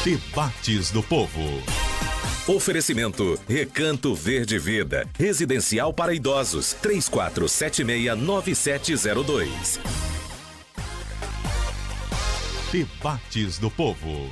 Debates do Povo. Oferecimento Recanto Verde Vida, residencial para idosos, 3476-9702. Debates do Povo.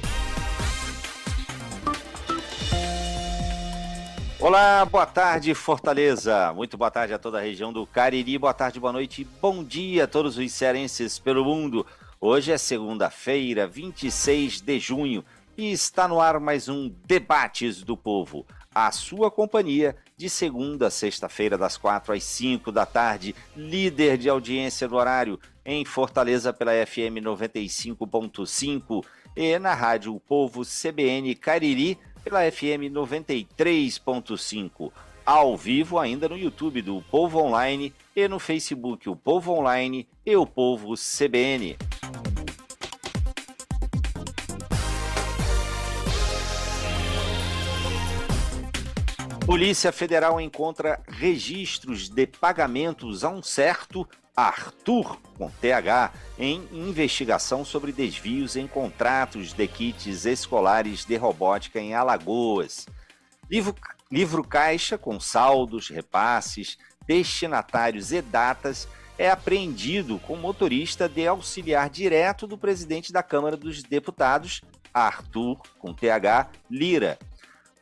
Olá, boa tarde, Fortaleza. Muito boa tarde a toda a região do Cariri. Boa tarde, boa noite, bom dia a todos os cearenses pelo mundo. Hoje é segunda-feira, 26 de junho, e está no ar mais um Debates do Povo. A sua companhia de segunda a sexta-feira, das 4 às 5 da tarde, líder de audiência no horário em Fortaleza pela FM 95.5 e na Rádio Povo CBN Cariri pela FM 93.5. Ao vivo ainda no YouTube do Povo Online e no Facebook o Povo Online e o Povo CBN. Polícia Federal encontra registros de pagamentos a um certo Arthur, com TH, em investigação sobre desvios em contratos de kits escolares de robótica em Alagoas. Livro caixa com saldos, repasses, destinatários e datas é apreendido com motorista de auxiliar direto do presidente da Câmara dos Deputados, Arthur, com TH, Lira.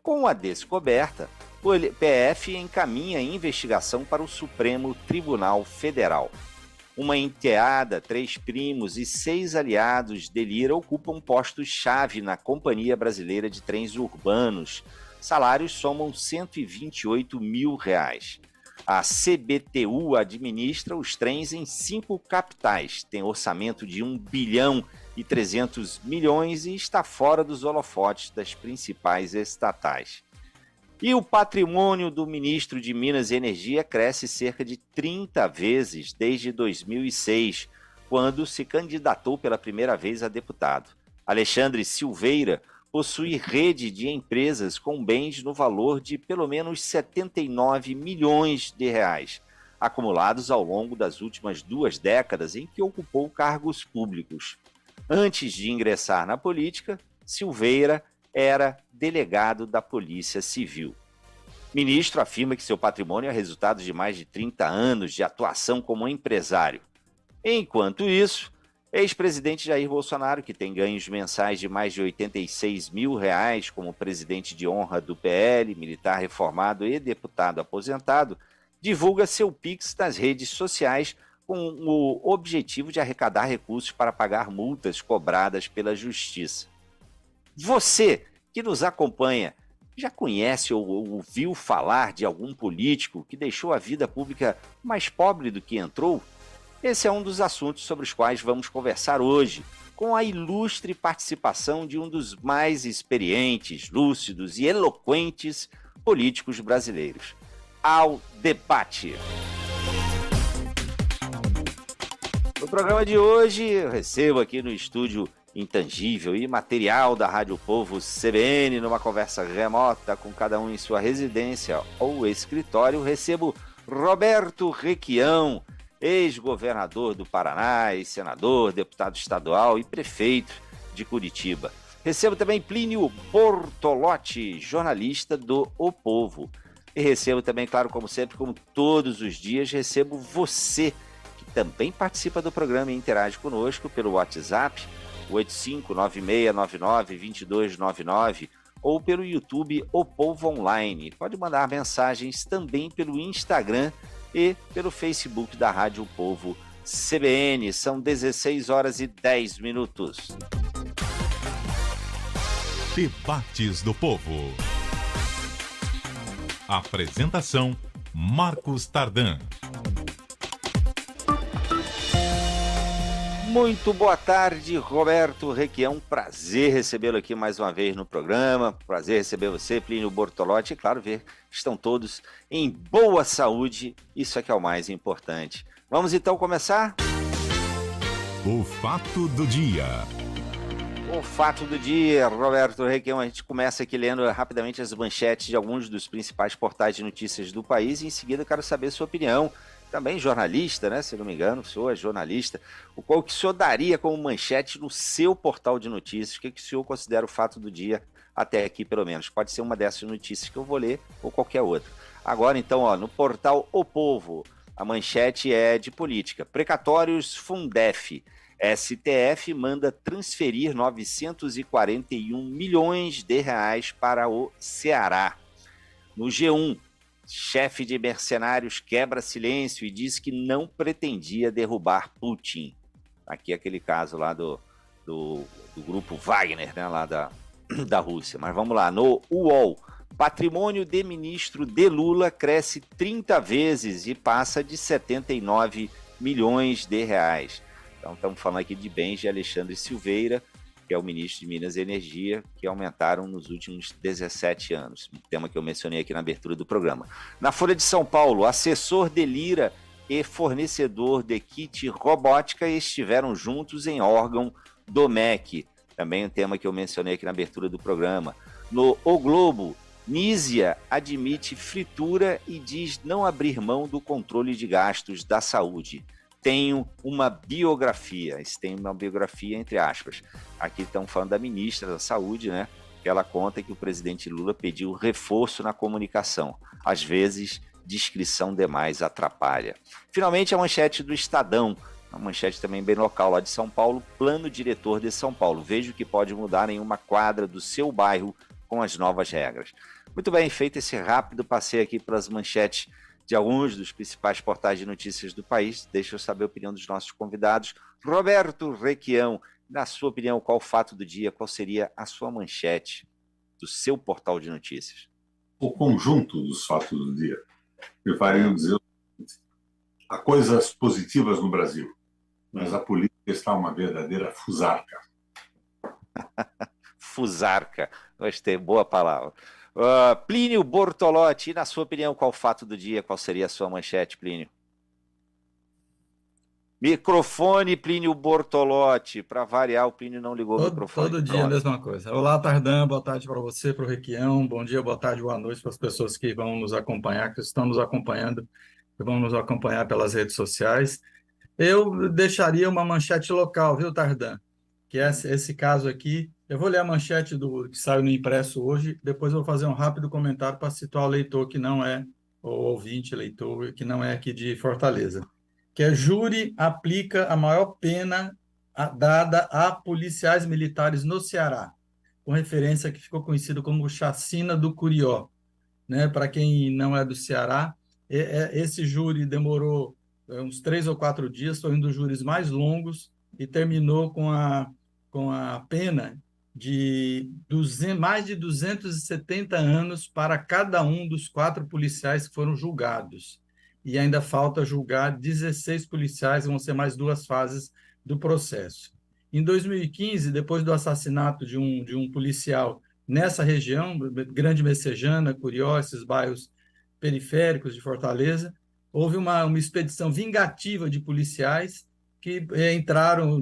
Com a descoberta, o PF encaminha a investigação para o Supremo Tribunal Federal. Uma enteada, 3 primos e 6 aliados de Lira ocupam postos-chave na Companhia Brasileira de Trens Urbanos. Salários somam R$ 128 mil. A CBTU administra os trens em 5 capitais, tem orçamento de 1 bilhão e 300 milhões e está fora dos holofotes das principais estatais. E o patrimônio do ministro de Minas e Energia cresce cerca de 30 vezes desde 2006, quando se candidatou pela primeira vez a deputado. Alexandre Silveira possui rede de empresas com bens no valor de pelo menos 79 milhões de reais, acumulados ao longo das últimas 2 décadas em que ocupou cargos públicos. Antes de ingressar na política, Silveira era delegado da Polícia Civil. Ministro afirma que seu patrimônio é resultado de mais de 30 anos de atuação como empresário. Enquanto isso, ex-presidente Jair Bolsonaro, que tem ganhos mensais de mais de 86 mil reais como presidente de honra do PL, militar reformado e deputado aposentado, divulga seu Pix nas redes sociais com o objetivo de arrecadar recursos para pagar multas cobradas pela Justiça. Você que nos acompanha, já conhece ou ouviu falar de algum político que deixou a vida pública mais pobre do que entrou? Esse é um dos assuntos sobre os quais vamos conversar hoje, com a ilustre participação de um dos mais experientes, lúcidos e eloquentes políticos brasileiros. Ao debate! No programa de hoje, eu recebo aqui no estúdio intangível e material da Rádio Povo CBN, numa conversa remota com cada um em sua residência ou escritório, recebo Roberto Requião, ex-governador do Paraná, ex-senador, deputado estadual e prefeito de Curitiba. Recebo também Plínio Bortolotti, jornalista do O Povo. E recebo também, claro, como sempre, como todos os dias, recebo você, que também participa do programa e interage conosco pelo WhatsApp, 8596992299, ou pelo YouTube O Povo Online. Pode mandar mensagens também pelo Instagram e pelo Facebook da Rádio Povo CBN. São 16 horas e 10 minutos. Debates do Povo. Apresentação: Marcos Tardan. Muito boa tarde, Roberto Requião. Prazer recebê-lo aqui mais uma vez no programa. Prazer receber você, Plínio Bortolotti. E claro, ver que estão todos em boa saúde. Isso é que é o mais importante. Vamos então começar? O fato do dia. O fato do dia, Roberto Requião. A gente começa aqui lendo rapidamente as manchetes de alguns dos principais portais de notícias do país. E em seguida, quero saber sua opinião também jornalista, né? Se não me engano, o senhor é jornalista. O que o senhor daria como manchete no seu portal de notícias? O que o senhor considera o fato do dia até aqui, pelo menos? Pode ser uma dessas notícias que eu vou ler ou qualquer outra. Agora, então, no portal O Povo, a manchete é de política. Precatórios Fundef. STF manda transferir 941 milhões de reais para o Ceará. No G1, chefe de mercenários quebra silêncio e diz que não pretendia derrubar Putin. Aqui é aquele caso lá do grupo Wagner, né, lá da Rússia. Mas vamos lá, no UOL, patrimônio de ministro de Lula cresce 30 vezes e passa de 79 milhões de reais. Então estamos falando aqui de bens de Alexandre Silveira, que é o ministro de Minas e Energia, que aumentaram nos últimos 17 anos. Um tema que eu mencionei aqui na abertura do programa. Na Folha de São Paulo, assessor de Lira e fornecedor de kit robótica estiveram juntos em órgão do MEC. Também um tema que eu mencionei aqui na abertura do programa. No O Globo, Nízia admite fritura e diz não abrir mão do controle de gastos da saúde. Tenho uma biografia, entre aspas. Aqui estão falando da ministra da Saúde, né? Que ela conta que o presidente Lula pediu reforço na comunicação. Às vezes, discrição demais atrapalha. Finalmente, a manchete do Estadão, uma manchete também bem local lá de São Paulo, plano diretor de São Paulo. Veja o que pode mudar em uma quadra do seu bairro com as novas regras. Muito bem, feito esse rápido passeio aqui pelas manchetes de alguns dos principais portais de notícias do país. Deixa eu saber a opinião dos nossos convidados. Roberto Requião, na sua opinião, qual o fato do dia, qual seria a sua manchete do seu portal de notícias? O conjunto dos fatos do dia. Me faria dizer o seguinte: há coisas positivas no Brasil, mas a política está uma verdadeira fusarca. Fusarca, gostei, boa palavra. Plínio Bortolotti, na sua opinião, qual o fato do dia? Qual seria a sua manchete, Plínio? Microfone, Plínio Bortolotti. Para variar, o Plínio não ligou o microfone. Todo dia a mesma coisa. Olá, Tardan, boa tarde para você, para o Requião. Bom dia, boa tarde, boa noite para as pessoas que vão nos acompanhar, que estão nos acompanhando, que vão nos acompanhar pelas redes sociais. Eu deixaria uma manchete local, viu, Tardan? Que é esse caso aqui. Eu vou ler a manchete que saiu no impresso hoje, depois eu vou fazer um rápido comentário para situar o leitor que não é, o ouvinte, leitor, que não é aqui de Fortaleza. Que é: júri aplica a maior pena dada a policiais militares no Ceará, com referência que ficou conhecido como Chacina do Curió. Né? Para quem não é do Ceará, esse júri demorou uns 3 ou 4 dias, foi um dos júris mais longos e terminou com a pena de mais de 270 anos para cada um dos 4 policiais que foram julgados. E ainda falta julgar 16 policiais, vão ser mais 2 fases do processo. Em 2015, depois do assassinato de um policial nessa região, Grande Messejana, Curió, esses bairros periféricos de Fortaleza, houve uma expedição vingativa de policiais que entraram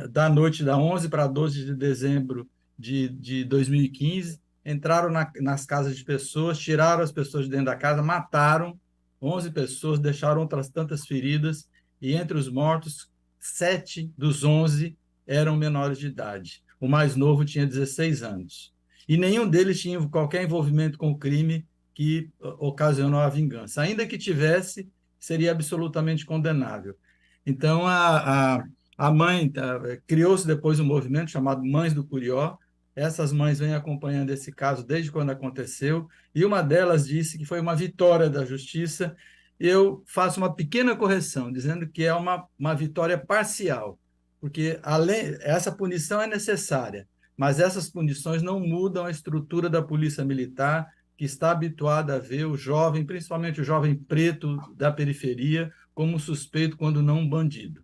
da noite da 11 para 12 de dezembro de 2015, entraram nas casas de pessoas, tiraram as pessoas de dentro da casa, mataram 11 pessoas, deixaram outras tantas feridas, e entre os mortos, 7 dos 11 eram menores de idade. O mais novo tinha 16 anos. E nenhum deles tinha qualquer envolvimento com o crime que ocasionou a vingança. Ainda que tivesse, seria absolutamente condenável. Então, a mãe criou-se depois um movimento chamado Mães do Curió. Essas mães vêm acompanhando esse caso desde quando aconteceu, e uma delas disse que foi uma vitória da justiça. Eu faço uma pequena correção, dizendo que é uma vitória parcial, porque essa punição é necessária, mas essas punições não mudam a estrutura da polícia militar, que está habituada a ver o jovem, principalmente o jovem preto da periferia, como suspeito, quando não um bandido.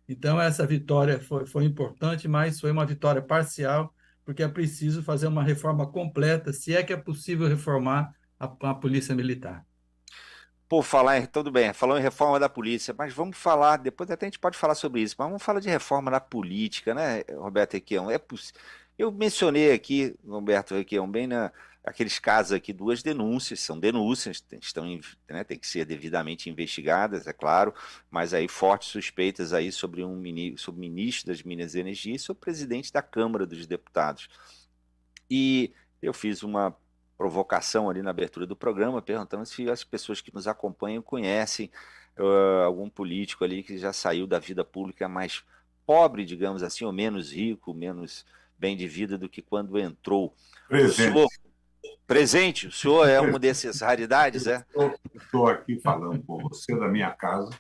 Então, essa vitória foi importante, mas foi uma vitória parcial, porque é preciso fazer uma reforma completa, se é que é possível reformar a polícia militar. Por falar, tudo bem, falou em reforma da polícia, mas vamos falar, depois até a gente pode falar sobre isso, mas vamos falar de reforma da política, né, Roberto Requião? Eu mencionei aqui, Humberto Requião, bem aqueles casos aqui, duas denúncias, são denúncias, né, tem que ser devidamente investigadas, é claro, mas aí fortes suspeitas aí sobre sobre o ministro das Minas e Energia e sobre o presidente da Câmara dos Deputados. E eu fiz uma provocação ali na abertura do programa, perguntando se as pessoas que nos acompanham conhecem algum político ali que já saiu da vida pública mais pobre, digamos assim, ou menos rico, menos bem de vida do que quando entrou. Presente. O senhor é uma dessas raridades, é? Estou aqui falando com você da minha casa.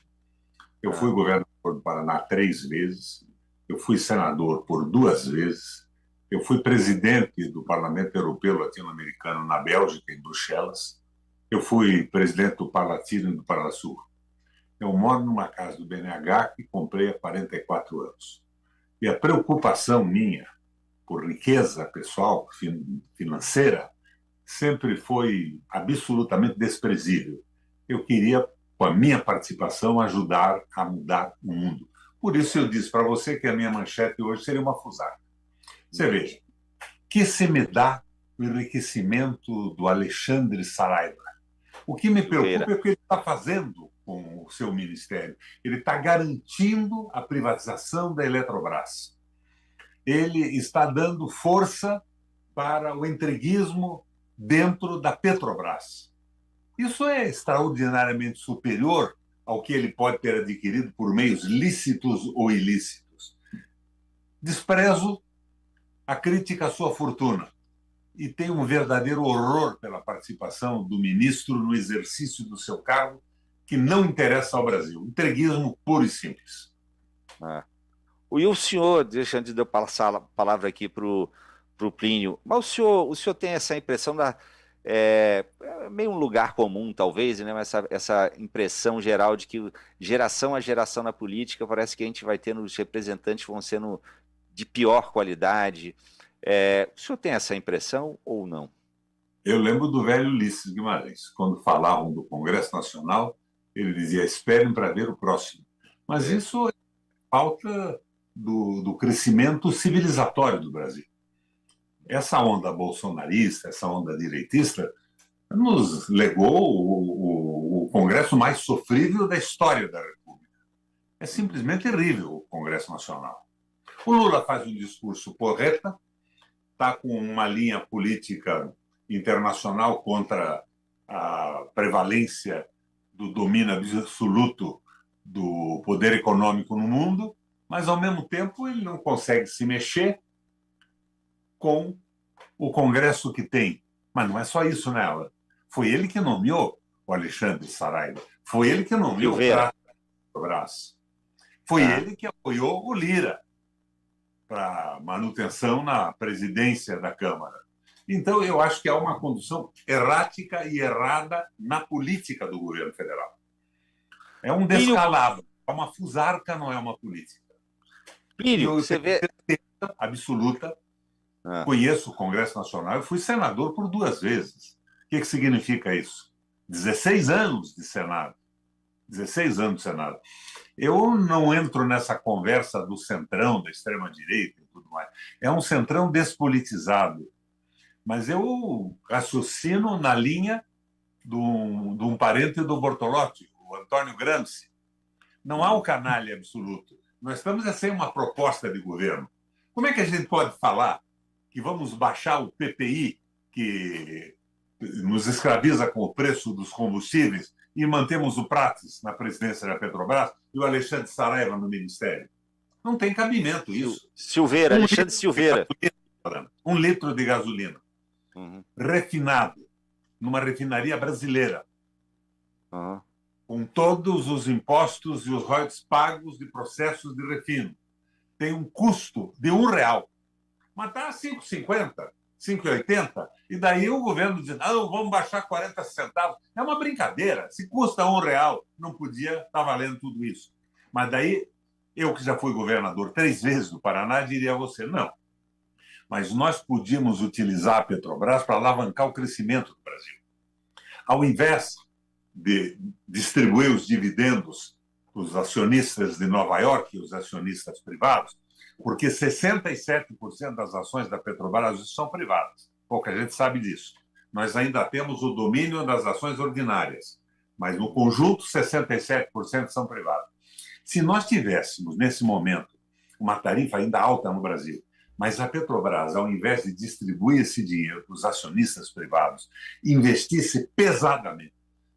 Eu fui governador do Paraná 3 vezes, eu fui senador por 2 vezes, eu fui presidente do Parlamento Europeu Latino-Americano na Bélgica, em Bruxelas, eu fui presidente do Parlatino e do Parnasul. Eu moro numa casa do BNH que comprei há 44 anos. E a preocupação minha por riqueza pessoal, financeira, sempre foi absolutamente desprezível. Eu queria, com a minha participação, ajudar a mudar o mundo. Por isso eu disse para você que a minha manchete hoje seria uma fusarca. Você veja, que se me dá o enriquecimento do Alexandre Saraiva. O que me preocupa é o que ele está fazendo com o seu ministério. Ele está garantindo a privatização da Eletrobras. Ele está dando força para o entreguismo dentro da Petrobras. Isso é extraordinariamente superior ao que ele pode ter adquirido por meios lícitos ou ilícitos. Desprezo a crítica à sua fortuna e tenho um verdadeiro horror pela participação do ministro no exercício do seu cargo, que não interessa ao Brasil. Entreguismo puro e simples. E o senhor, deixando de eu passar a palavra aqui para o Plínio, mas o senhor tem essa impressão meio um lugar comum, talvez, né? Mas essa impressão geral de que geração a geração na política parece que a gente vai tendo, os representantes vão sendo de pior qualidade. O senhor tem essa impressão ou não? Eu lembro do velho Ulisses Guimarães, quando falavam do Congresso Nacional, ele dizia: esperem para ver o próximo. Mas isso é falta do crescimento civilizatório do Brasil. Essa onda bolsonarista, essa onda direitista, nos legou o Congresso mais sofrível da história da República. É simplesmente terrível o Congresso Nacional. O Lula faz um discurso porreta, está com uma linha política internacional contra a prevalência do domínio absoluto do poder econômico no mundo, mas, ao mesmo tempo, ele não consegue se mexer com o Congresso que tem. Mas não é só isso, né, Alan? Foi ele que nomeou o Alexandre Saraiva. Foi ele que nomeou o Brás. Foi ele que apoiou o Lira para manutenção na presidência da Câmara. Então, eu acho que há uma condução errática e errada na política do governo federal. É um descalabro, é uma fusarca, não é uma política. Plínio, você vê... absoluta. Conheço o Congresso Nacional, eu fui senador por 2 vezes. O que significa isso? 16 anos de Senado. 16 anos de Senado. Eu não entro nessa conversa do centrão, da extrema-direita e tudo mais. É um centrão despolitizado. Mas eu raciocino na linha de um parente do Bortolotti, o Antônio Gramsci. Não há um canalha absoluto. Nós estamos sem uma proposta de governo. Como é que a gente pode falar que vamos baixar o PPI, que nos escraviza com o preço dos combustíveis, e mantemos o Prates na presidência da Petrobras e o Alexandre Saraiva no ministério? Não tem cabimento isso. Alexandre Silveira. 1 litro de gasolina refinado numa refinaria brasileira, com todos os impostos e os royalties pagos de processos de refino, tem um custo de R$1. Mas está a 5,50, 5,80, e daí o governo diz: não, vamos baixar 40 centavos. É uma brincadeira. Se custa R$1, não podia estar valendo tudo isso. Mas daí, eu que já fui governador 3 vezes do Paraná, diria a você: não. Mas nós podíamos utilizar a Petrobras para alavancar o crescimento do Brasil. Ao invés de distribuir os dividendos para os acionistas de Nova York e os acionistas privados, porque 67% das ações da Petrobras são privadas. Pouca gente sabe disso. Nós ainda temos o domínio das ações ordinárias, mas no conjunto 67% são privadas. Se nós tivéssemos, nesse momento, uma tarifa ainda alta no Brasil, mas a Petrobras, ao invés de distribuir esse dinheiro para os acionistas privados, investisse pesadamente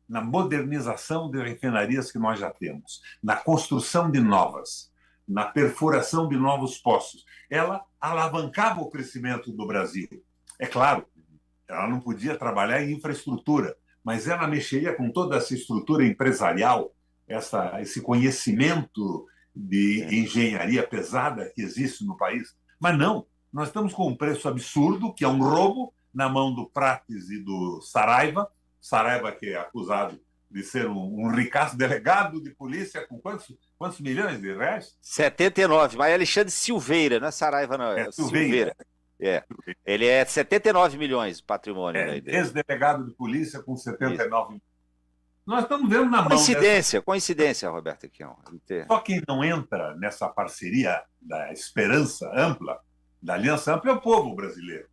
na modernização de refinarias que nós já temos, na construção de novas, na perfuração de novos poços, ela alavancava o crescimento do Brasil. É claro, ela não podia trabalhar em infraestrutura, mas ela mexeria com toda essa estrutura empresarial, esse conhecimento de engenharia pesada que existe no país. Mas não, nós estamos com um preço absurdo, que é um roubo na mão do Prates e do Saraiva, que é acusado de ser um ricaço delegado de polícia com quantos milhões de reais? 79, mas Alexandre Silveira, não é Saraiva, não, é Silveira. Ele é 79 milhões de patrimônio. Ex-delegado de polícia com 79 milhões. Nós estamos vendo na mão... Coincidência, Roberto Requião. Só quem não entra nessa parceria da esperança ampla, da aliança ampla, é o povo brasileiro.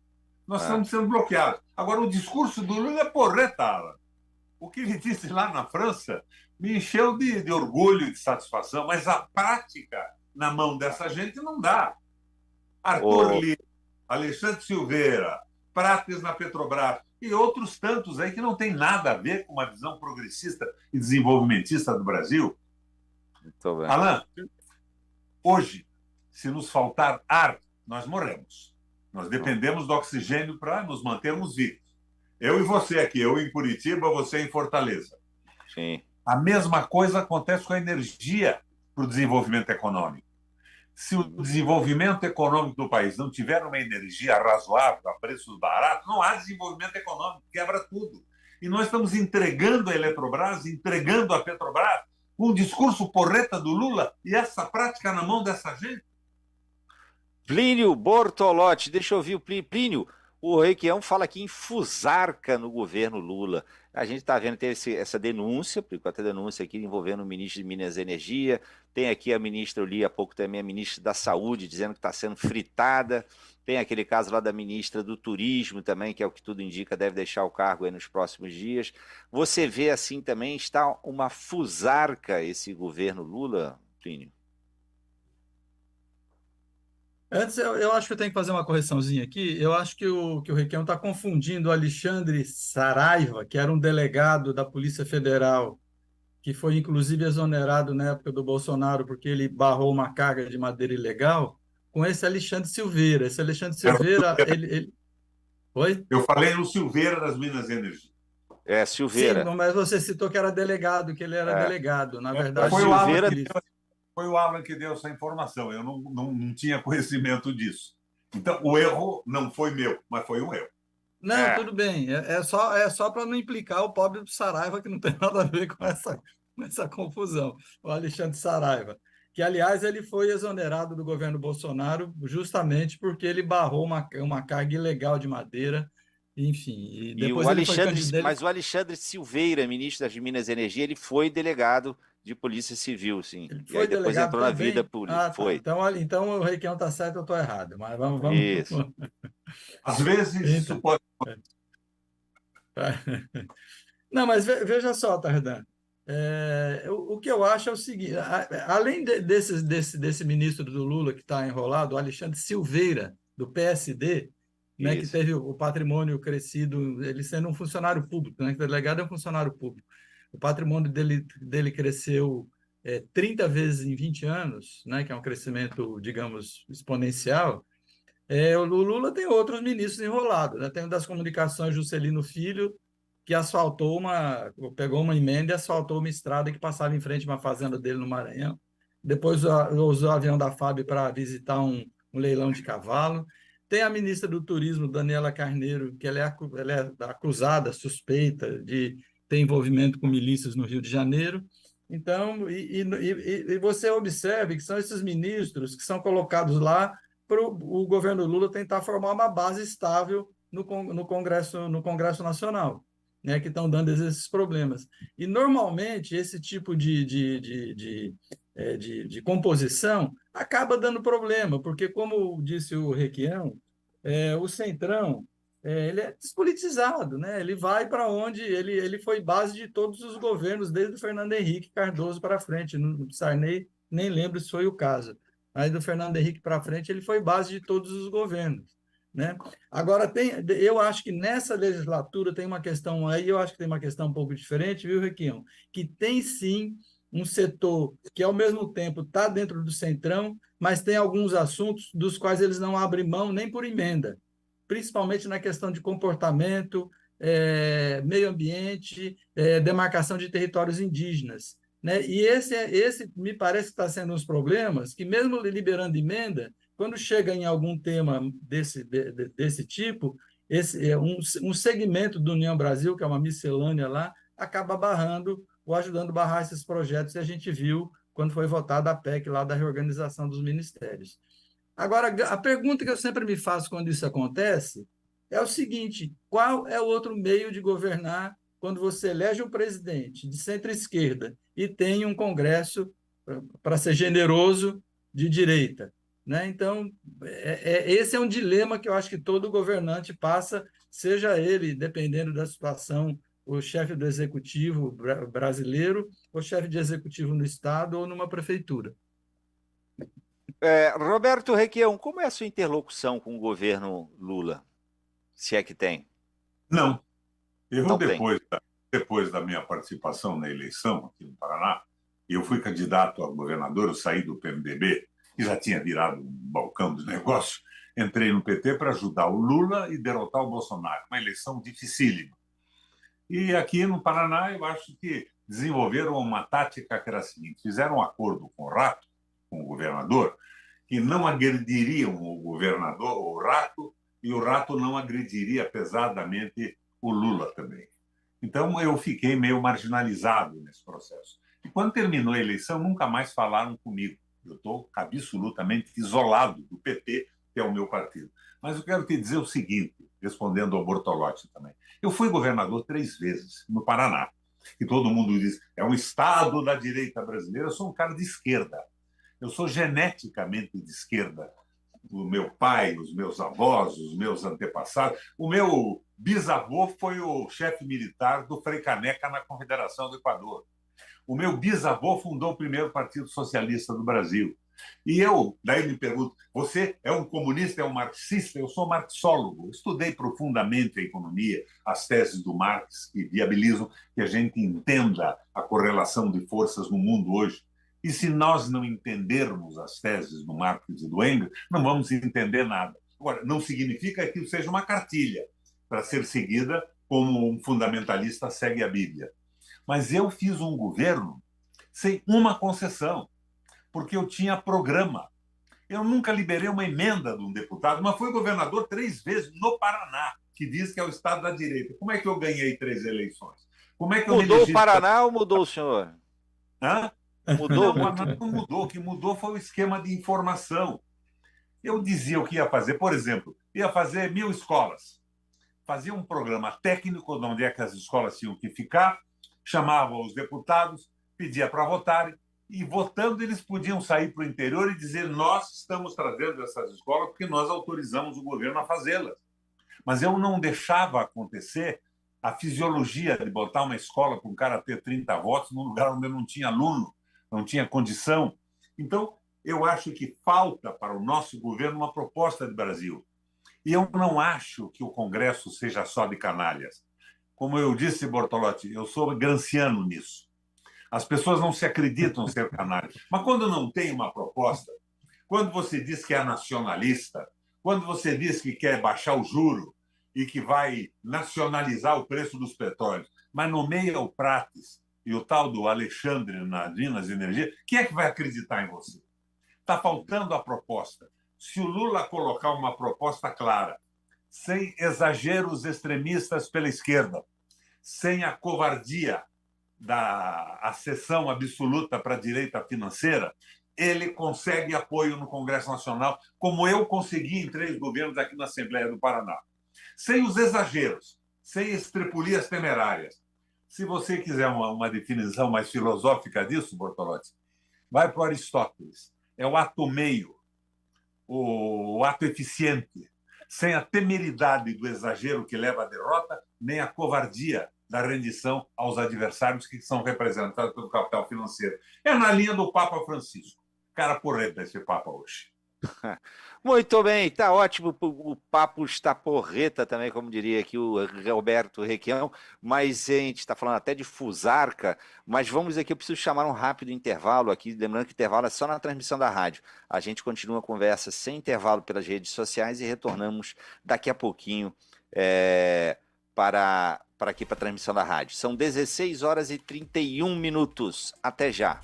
Nós estamos sendo bloqueados. Agora, o discurso do Lula é porreta, Alan. O que ele disse lá na França me encheu de orgulho e de satisfação, mas a prática na mão dessa gente não dá. Arthur Lira, Alexandre Silveira, Prates na Petrobras e outros tantos aí que não tem nada a ver com uma visão progressista e desenvolvimentista do Brasil. Muito bem. Alan, hoje, se nos faltar ar, nós morremos. Nós dependemos do oxigênio para nos mantermos vivos. Eu e você aqui, eu em Curitiba, você em Fortaleza. Sim. A mesma coisa acontece com a energia para o desenvolvimento econômico. Se o desenvolvimento econômico do país não tiver uma energia razoável, a preços baratos, não há desenvolvimento econômico, quebra tudo. E nós estamos entregando a Eletrobras, entregando a Petrobras, com um discurso porreta do Lula e essa prática na mão dessa gente. Plínio Bortolotti, deixa eu ouvir o Plínio. O Requião fala aqui em fusarca no governo Lula. A gente está vendo, tem essa denúncia, por enquanto a denúncia aqui envolvendo o ministro de Minas e Energia, tem aqui a ministra, eu li há pouco também, a ministra da Saúde, dizendo que está sendo fritada, tem aquele caso lá da ministra do Turismo também, que é o que tudo indica, deve deixar o cargo aí nos próximos dias. Você vê assim também, está uma fusarca esse governo Lula, Plínio? Antes, eu acho que eu tenho que fazer uma correçãozinha aqui. Eu acho que o Requião está confundindo o Alexandre Saraiva, que era um delegado da Polícia Federal, que foi inclusive exonerado na época do Bolsonaro, porque ele barrou uma carga de madeira ilegal, com esse Alexandre Silveira. Esse Alexandre Silveira, Oi? Eu falei no Silveira das Minas e Energia. Silveira. Sim, mas você citou que era delegado, que ele era delegado. Na verdade, foi o Alan que deu essa informação. Eu não tinha conhecimento disso. Então, o erro não foi meu, mas foi um erro. Não, tudo bem. É só para não implicar o pobre do Saraiva, que não tem nada a ver com essa confusão. O Alexandre Saraiva, que, aliás, ele foi exonerado do governo Bolsonaro justamente porque ele barrou uma carga ilegal de madeira. Enfim, depois mas o Alexandre Silveira, ministro das Minas e Energia, ele foi delegado de Polícia Civil, sim. E aí depois entrou na vida política. Foi. Então o Requião está certo, eu estou errado. Mas vamos. Isso. Às vezes isso pode. Não, mas veja só, Tardan. O que eu acho é o seguinte: além desse ministro do Lula que está enrolado, o Alexandre Silveira, do PSD, né, que teve o patrimônio crescido, ele sendo um funcionário público, né, que o delegado é um funcionário público. O patrimônio dele cresceu 30 vezes em 20 anos, né, que é um crescimento, digamos, exponencial. O Lula tem outros ministros enrolados, né? Tem o das comunicações, Juscelino Filho, que pegou uma emenda e asfaltou uma estrada que passava em frente a uma fazenda dele no Maranhão. Depois usou o avião da FAB para visitar um leilão de cavalo. Tem a ministra do Turismo, Daniela Carneiro, que ela é acusada, suspeita de ter envolvimento com milícias no Rio de Janeiro. Então, e você observe que são esses ministros que são colocados lá para o governo Lula tentar formar uma base estável no Congresso Nacional, né, que estão dando esses problemas. E, normalmente, esse tipo de de composição, acaba dando problema, porque, como disse o Requião, o Centrão ele é despolitizado, né? Ele vai para onde ele foi base de todos os governos, desde o Fernando Henrique Cardoso para frente. No Sarney, nem lembro se foi o caso, mas do Fernando Henrique para frente, ele foi base de todos os governos, né? Agora, eu acho que nessa legislatura tem uma questão aí, eu acho que tem uma questão um pouco diferente, viu, Requião? Que tem sim um setor que, ao mesmo tempo, está dentro do Centrão, mas tem alguns assuntos dos quais eles não abrem mão nem por emenda, principalmente na questão de comportamento, meio ambiente, demarcação de territórios indígenas, né? E esse me parece que está sendo uns problemas que, mesmo liberando emenda, quando chega em algum tema desse tipo, um segmento do União Brasil, que é uma miscelânea lá, acaba barrando ou ajudando a barrar esses projetos, e a gente viu quando foi votada a PEC lá da reorganização dos ministérios. Agora, a pergunta que eu sempre me faço quando isso acontece é o seguinte: qual é o outro meio de governar quando você elege um presidente de centro-esquerda e tem um Congresso, para ser generoso, de direita? Né? Então, esse é um dilema que eu acho que todo governante passa, seja ele, dependendo da situação, o chefe do executivo brasileiro, ou chefe de executivo no Estado ou numa prefeitura. Roberto Requião, como é a sua interlocução com o governo Lula? Se é que tem. Não. Não Depois da minha participação na eleição aqui no Paraná, eu fui candidato a governador, eu saí do PMDB, que já tinha virado um balcão de negócio, entrei no PT para ajudar o Lula e derrotar o Bolsonaro. Uma eleição dificílima. E aqui no Paraná, eu acho que desenvolveram uma tática que era a seguinte: fizeram um acordo com o Rato, com o governador, que não agrediriam o governador, o Rato, e o Rato não agrediria pesadamente o Lula também. Então, eu fiquei meio marginalizado nesse processo. E quando terminou a eleição, nunca mais falaram comigo. Eu estou absolutamente isolado do PT, que é o meu partido. Mas eu quero te dizer o seguinte, respondendo ao Bortolotti também. Eu fui governador 3 vezes no Paraná, e todo mundo diz, é um estado da direita brasileira. Eu sou um cara de esquerda. Eu sou geneticamente de esquerda. O meu pai, os meus avós, os meus antepassados. O meu bisavô foi o chefe militar do Frei Caneca na Confederação do Equador. O meu bisavô fundou o primeiro Partido Socialista do Brasil. E eu, daí me pergunto, você é um comunista, é um marxista? Eu sou marxólogo. Estudei profundamente a economia, as teses do Marx, que viabilizam que a gente entenda a correlação de forças no mundo hoje. E se nós não entendermos as teses do Marx e do Engels, não vamos entender nada. Agora, não significa que seja uma cartilha para ser seguida como um fundamentalista segue a Bíblia. Mas eu fiz um governo sem uma concessão, porque eu tinha programa. Eu nunca liberei uma emenda de um deputado, mas fui governador 3 vezes no Paraná, que diz que é o estado da direita. Como é que eu ganhei 3 eleições? Como é que eu mudou o Paraná ou mudou o senhor? Hã? Mudou? Não mudou. O que mudou foi o esquema de informação. Eu dizia o que ia fazer. Por exemplo, ia fazer 1000 escolas. Fazia um programa técnico de onde é que as escolas tinham que ficar, chamava os deputados, pedia para votarem, e votando eles podiam sair para o interior e dizer: nós estamos trazendo essas escolas porque nós autorizamos o governo a fazê-las. Mas eu não deixava acontecer a fisiologia de botar uma escola para um cara ter 30 votos num lugar onde não tinha aluno, não tinha condição. Então, eu acho que falta para o nosso governo uma proposta de Brasil. E eu não acho que o Congresso seja só de canalhas. Como eu disse, Bortolotti, eu sou granciano nisso. As pessoas não se acreditam ser canalhas. Mas quando não tem uma proposta, quando você diz que é nacionalista, quando você diz que quer baixar o juro e que vai nacionalizar o preço dos petróleos, mas nomeia o Prates e o tal do Alexandre na Minas Energia, quem é que vai acreditar em você? Está faltando a proposta. Se o Lula colocar uma proposta clara, sem exageros extremistas pela esquerda, sem a covardia da acessão absoluta para a direita financeira, ele consegue apoio no Congresso Nacional, como eu consegui em 3 governos aqui na Assembleia do Paraná. Sem os exageros, sem estrepulias temerárias. Se você quiser uma definição mais filosófica disso, Bortolotti, vai para Aristóteles. É o ato meio, o ato eficiente, sem a temeridade do exagero que leva à derrota, nem a covardia da rendição aos adversários que são representados pelo capital financeiro. É na linha do Papa Francisco. Cara porreta esse Papa hoje. Muito bem, tá ótimo. O papo está porreta também, como diria aqui o Roberto Requião, mas a gente está falando até de fusarca, mas vamos aqui, eu preciso chamar um rápido intervalo aqui, lembrando que intervalo é só na transmissão da rádio. A gente continua a conversa sem intervalo pelas redes sociais e retornamos daqui a pouquinho para aqui para a transmissão da rádio. São 16 horas e 31 minutos. Até já.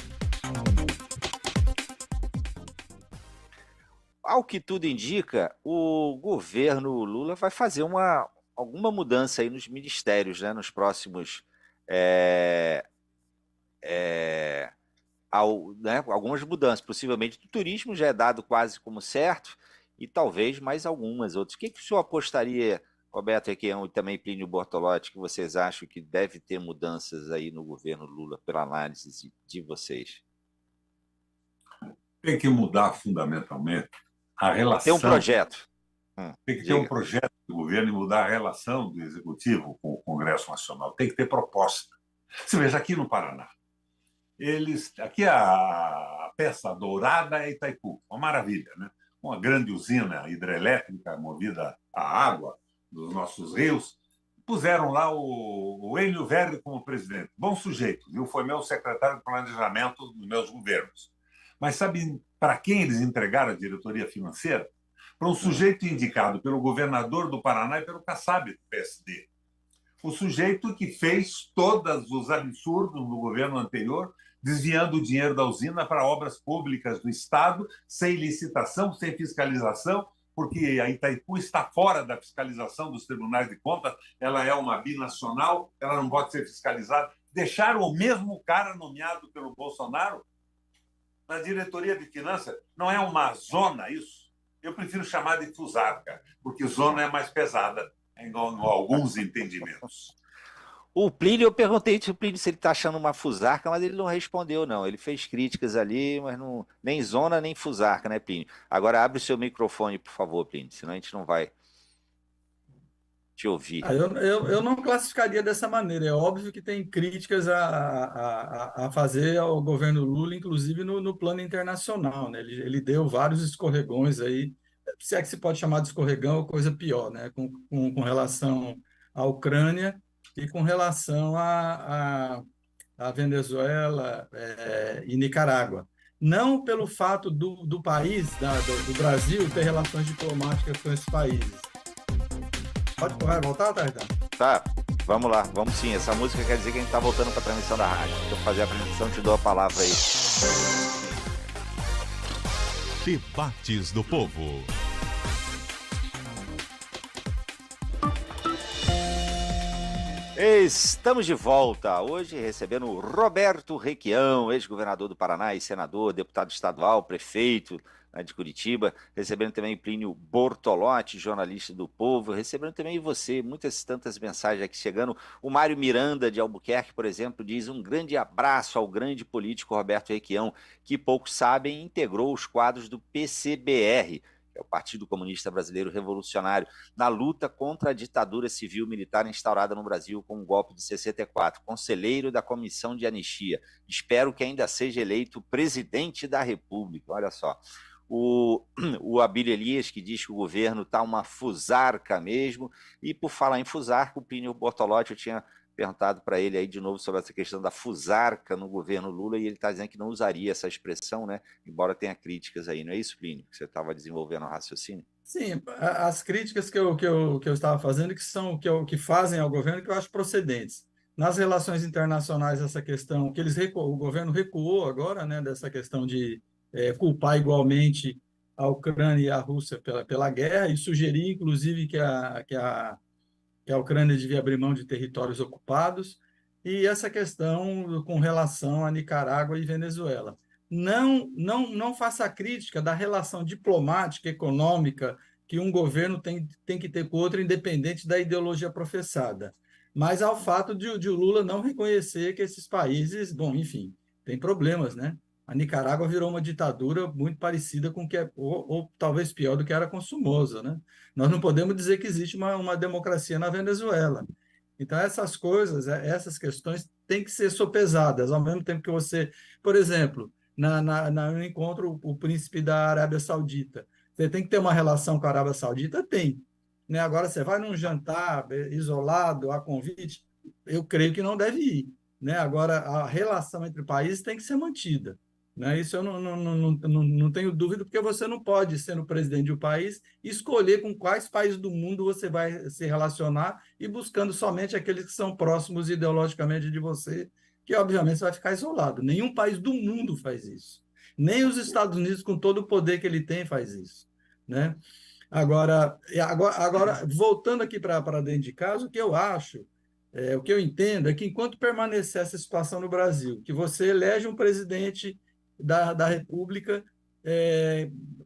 Ao que tudo indica, o governo Lula vai fazer alguma mudança aí nos ministérios, né, nos próximos... algumas mudanças, possivelmente do turismo já é dado quase como certo, e talvez mais algumas outras. O que o senhor apostaria, Roberto Requião e também Plínio Bortolotti, que vocês acham que deve ter mudanças aí no governo Lula, pela análise de vocês? Tem que mudar fundamentalmente a relação. Tem um projeto. Tem que ter um projeto do governo e mudar a relação do Executivo com o Congresso Nacional. Tem que ter proposta. Você veja, aqui no Paraná, aqui a peça dourada é Itaipu, uma maravilha, né? Uma grande usina hidrelétrica movida à água dos nossos rios. Puseram lá o Enio Verdi como presidente. Bom sujeito, viu? Foi meu secretário de planejamento dos meus governos. Mas sabe para quem eles entregaram a diretoria financeira? Para um sujeito indicado pelo governador do Paraná e pelo Kassab do PSD. O sujeito que fez todos os absurdos no governo anterior, desviando o dinheiro da usina para obras públicas do Estado, sem licitação, sem fiscalização, porque a Itaipu está fora da fiscalização dos tribunais de contas, ela é uma binacional, ela não pode ser fiscalizada. Deixaram o mesmo cara nomeado pelo Bolsonaro na diretoria de finanças. Não é uma zona isso? Eu prefiro chamar de fusarca, porque zona é mais pesada em alguns entendimentos. O Plínio, eu perguntei se o Plínio se ele está achando uma fusarca, mas ele não respondeu, não. Ele fez críticas ali, mas não, nem zona, nem fusarca, né, Plínio? Agora abre o seu microfone, por favor, Plínio, senão a gente não vai te ouvir. Eu não classificaria dessa maneira. É óbvio que tem críticas a fazer ao governo Lula, inclusive no plano internacional, né? Ele deu vários escorregões aí, se é que se pode chamar de escorregão ou coisa pior, né? Com relação à Ucrânia e com relação à Venezuela e Nicarágua. Não pelo fato do país, do Brasil, ter relações diplomáticas com esses países. Vai voltar, Tarzan? Tá, vamos lá, vamos sim. Essa música quer dizer que a gente tá voltando para a transmissão da rádio. Deixa eu fazer a apresentação, te dou a palavra aí. Debates do Povo. Estamos de volta, hoje recebendo o Roberto Requião, ex-governador do Paraná e senador, deputado estadual, prefeito, né, de Curitiba, recebendo também Plínio Bortolotti, jornalista do Povo, recebendo também você, muitas tantas mensagens aqui chegando. O Mário Miranda de Albuquerque, por exemplo, diz um grande abraço ao grande político Roberto Requião, que poucos sabem, integrou os quadros do PCBR, é o Partido Comunista Brasileiro Revolucionário, na luta contra a ditadura civil-militar instaurada no Brasil com o golpe de 64, conselheiro da Comissão de Anistia. Espero que ainda seja eleito presidente da República. Olha só. O Abílio Elias, que diz que o governo está uma fusarca mesmo, e por falar em fusarca, o Plínio Bortolotti, eu tinha perguntado para ele aí de novo sobre essa questão da fusarca no governo Lula, e ele está dizendo que não usaria essa expressão, né? Embora tenha críticas aí, não é isso, Plínio? Que você estava desenvolvendo o raciocínio? Sim, as críticas que eu estava fazendo, que fazem ao governo, que eu acho procedentes. Nas relações internacionais, essa questão, o governo recuou agora, né, dessa questão de culpar igualmente a Ucrânia e a Rússia pela guerra, e sugerir, inclusive, que a Ucrânia devia abrir mão de territórios ocupados, e essa questão com relação a Nicarágua e Venezuela. Não faça crítica da relação diplomática, econômica, que um governo tem que ter com o outro, independente da ideologia professada, mas ao fato de o Lula não reconhecer que esses países, bom, enfim, tem problemas, né? A Nicarágua virou uma ditadura muito parecida com o que é, ou talvez pior do que era com Somoza, né? Nós não podemos dizer que existe uma democracia na Venezuela. Então, essas coisas, essas questões têm que ser sopesadas, ao mesmo tempo que você, por exemplo, no encontro, o príncipe da Arábia Saudita, você tem que ter uma relação com a Arábia Saudita? Tem. Né? Agora, você vai num jantar isolado, a convite, eu creio que não deve ir. Né? Agora, a relação entre países tem que ser mantida. Né? Isso eu não tenho dúvida, porque você não pode, sendo presidente de um país, escolher com quais países do mundo você vai se relacionar e buscando somente aqueles que são próximos ideologicamente de você, que obviamente você vai ficar isolado. Nenhum país do mundo faz isso. Nem os Estados Unidos, com todo o poder que ele tem, faz isso. Né? Agora voltando aqui para dentro de casa, o que eu acho, o que eu entendo é que enquanto permanecer essa situação no Brasil, que você elege um presidente da República,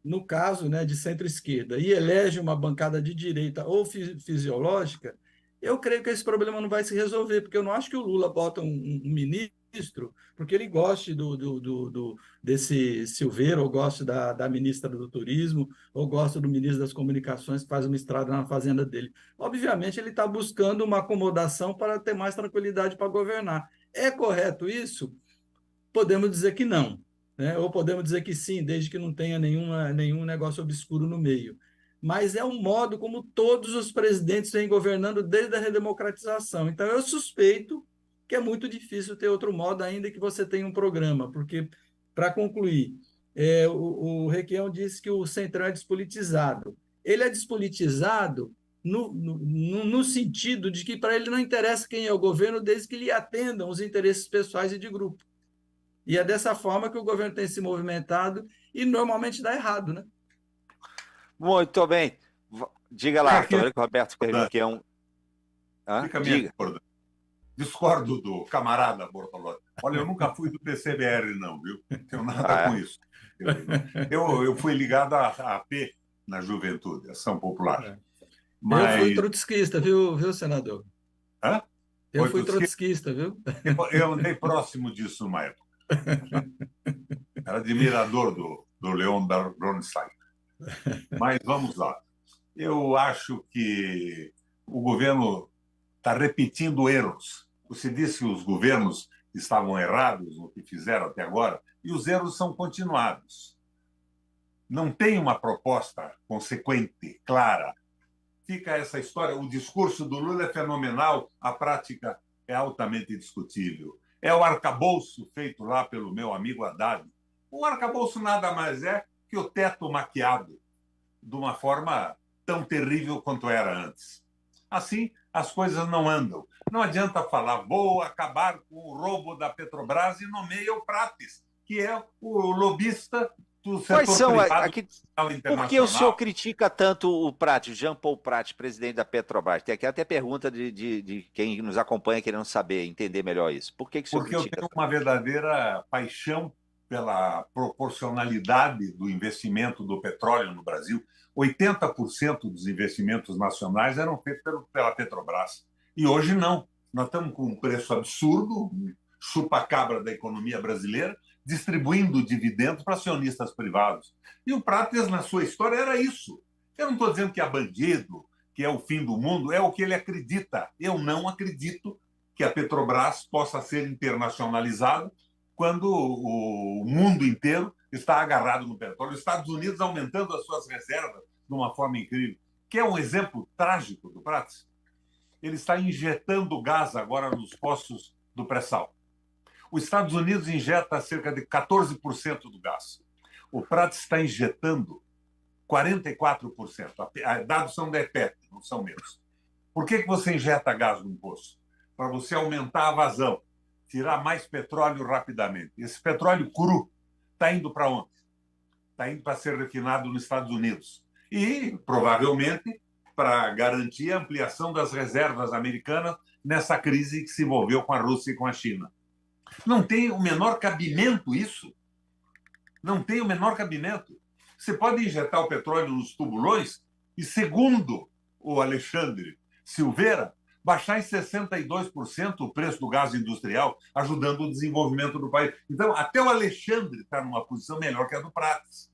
no caso, né, de centro-esquerda, e elege uma bancada de direita ou fisiológica, eu creio que esse problema não vai se resolver, porque eu não acho que o Lula bota um ministro porque ele goste desse Silveira, ou goste da ministra do Turismo, ou gosta do ministro das Comunicações, que faz uma estrada na fazenda dele. Obviamente, ele está buscando uma acomodação para ter mais tranquilidade para governar. É correto isso? Podemos dizer que não. Né? Ou podemos dizer que sim, desde que não tenha nenhum negócio obscuro no meio. Mas é um modo como todos os presidentes vêm governando desde a redemocratização. Então, eu suspeito que é muito difícil ter outro modo, ainda que você tenha um programa, porque, para concluir, o Requião disse que o Centrão é despolitizado. Ele é despolitizado no sentido de que para ele não interessa quem é o governo, desde que lhe atendam os interesses pessoais e de grupo. E é dessa forma que o governo tem se movimentado e normalmente dá errado, né? Muito bem. Diga lá, Arthur, olha que o Roberto Requião... Diga. Discordo do camarada Bortolotti. Olha, eu nunca fui do PCBR, não, viu? Não tenho nada com isso. Eu fui ligado à AP na juventude, Ação Popular. Mas... Eu fui trotskista, viu, senador? Hã? Eu fui trotskista, viu? Eu andei próximo disso numa época. Era admirador do Leon Bronstein. Mas vamos lá. Eu acho que o governo está repetindo erros. Você disse que os governos estavam errados no que fizeram até agora, e os erros são continuados. Não tem uma proposta consequente, clara. Fica essa história. O discurso do Lula é fenomenal, a prática é altamente discutível. É o arcabouço feito lá pelo meu amigo Haddad. O arcabouço nada mais é que o teto maquiado de uma forma tão terrível quanto era antes. Assim, as coisas não andam. Não adianta falar, vou acabar com o roubo da Petrobras e nomeia o Prates, que é o lobista do setor privado internacional. Por que o senhor critica tanto o Prates, Jean Paul Prates, presidente da Petrobras? Tem aqui até pergunta de quem nos acompanha querendo saber, entender melhor isso. Por que o senhor critica? Porque eu tenho uma verdadeira paixão pela proporcionalidade do investimento do petróleo no Brasil. 80% dos investimentos nacionais eram feitos pela Petrobras. E hoje não. Nós estamos com um preço absurdo, chupa-cabra da economia brasileira, distribuindo dividendos para acionistas privados. E o Prates, na sua história, era isso. Eu não estou dizendo que é bandido, que é o fim do mundo, é o que ele acredita. Eu não acredito que a Petrobras possa ser internacionalizada quando o mundo inteiro está agarrado no petróleo. Os Estados Unidos aumentando as suas reservas de uma forma incrível. Que é um exemplo trágico do Prates. Ele está injetando gás agora nos poços do pré-sal. Os Estados Unidos injeta cerca de 14% do gás. O Prates está injetando 44%. Dados são da EPET, não são meus. Por que você injeta gás num poço? Para você aumentar a vazão, tirar mais petróleo rapidamente. Esse petróleo cru está indo para onde? Está indo para ser refinado nos Estados Unidos. E, provavelmente, para garantir a ampliação das reservas americanas nessa crise que se envolveu com a Rússia e com a China. Não tem o menor cabimento isso. Não tem o menor cabimento. Você pode injetar o petróleo nos tubulões e, segundo o Alexandre Silveira, baixar em 62% o preço do gás industrial, ajudando o desenvolvimento do país. Então, até o Alexandre está numa posição melhor que a do Prates.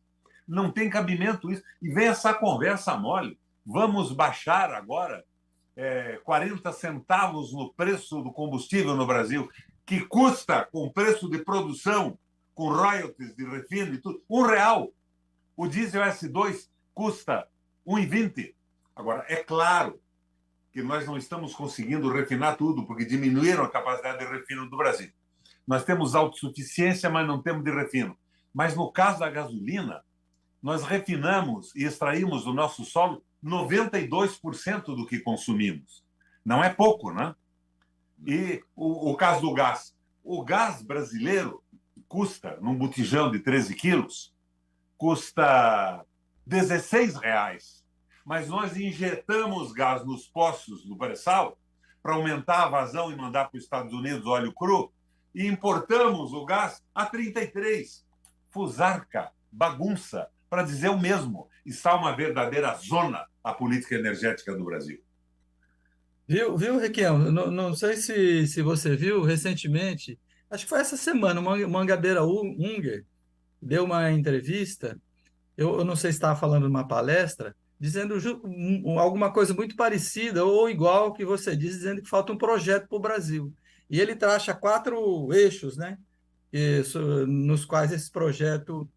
Não tem cabimento isso. E vem essa conversa mole. Vamos baixar agora 40 centavos no preço do combustível no Brasil, que custa, com preço de produção, com royalties de refino e tudo, R$1. O diesel S2 custa 1,20. Agora, é claro que nós não estamos conseguindo refinar tudo, porque diminuíram a capacidade de refino do Brasil. Nós temos autossuficiência, mas não temos de refino. Mas no caso da gasolina, nós refinamos e extraímos do nosso solo 92% do que consumimos. Não é pouco, né? E o caso do gás. O gás brasileiro custa, num botijão de 13 quilos, custa R$16. Mas nós injetamos gás nos poços do pré-sal para aumentar a vazão e mandar para os Estados Unidos óleo cru, e importamos o gás a 33. Fusarca, bagunça, para dizer o mesmo. Está uma verdadeira zona a política energética do Brasil. Viu, Requião? Não sei se você viu recentemente, acho que foi essa semana, o Mangabeira Unger deu uma entrevista, eu não sei se estava falando numa palestra, dizendo alguma coisa muito parecida ou igual ao que você disse, dizendo que falta um projeto para o Brasil. E ele traça 4 eixos, né, nos quais esse projeto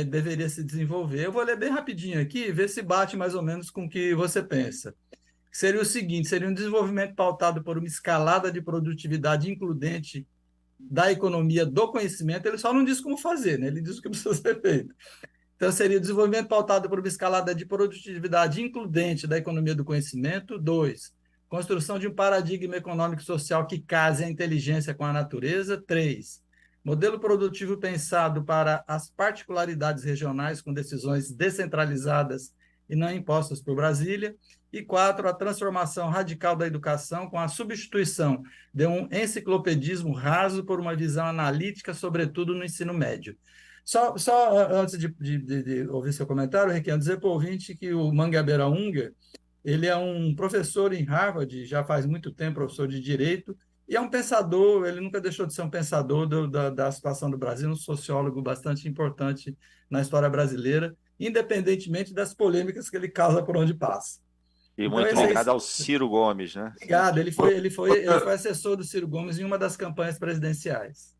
deveria se desenvolver. Eu vou ler bem rapidinho aqui e ver se bate mais ou menos com o que você pensa. Seria o seguinte: seria um desenvolvimento pautado por uma escalada de produtividade includente da economia do conhecimento. Ele só não diz como fazer, né? Ele diz o que precisa ser feito. Então, seria desenvolvimento pautado por uma escalada de produtividade includente da economia do conhecimento. 2, construção de um paradigma econômico e social que case a inteligência com a natureza. 3, modelo produtivo pensado para as particularidades regionais com decisões descentralizadas e não impostas por Brasília. E 4, a transformação radical da educação com a substituição de um enciclopedismo raso por uma visão analítica, sobretudo no ensino médio. Só antes de ouvir seu comentário, eu quero dizer para o ouvinte que o Mangabeira Unger, ele é um professor em Harvard, já faz muito tempo, professor de Direito, e é um pensador, ele nunca deixou de ser um pensador da situação do Brasil, um sociólogo bastante importante na história brasileira, independentemente das polêmicas que ele causa por onde passa. E muito ligado ao Ciro Gomes, né? Ligado, ele foi assessor do Ciro Gomes em uma das campanhas presidenciais.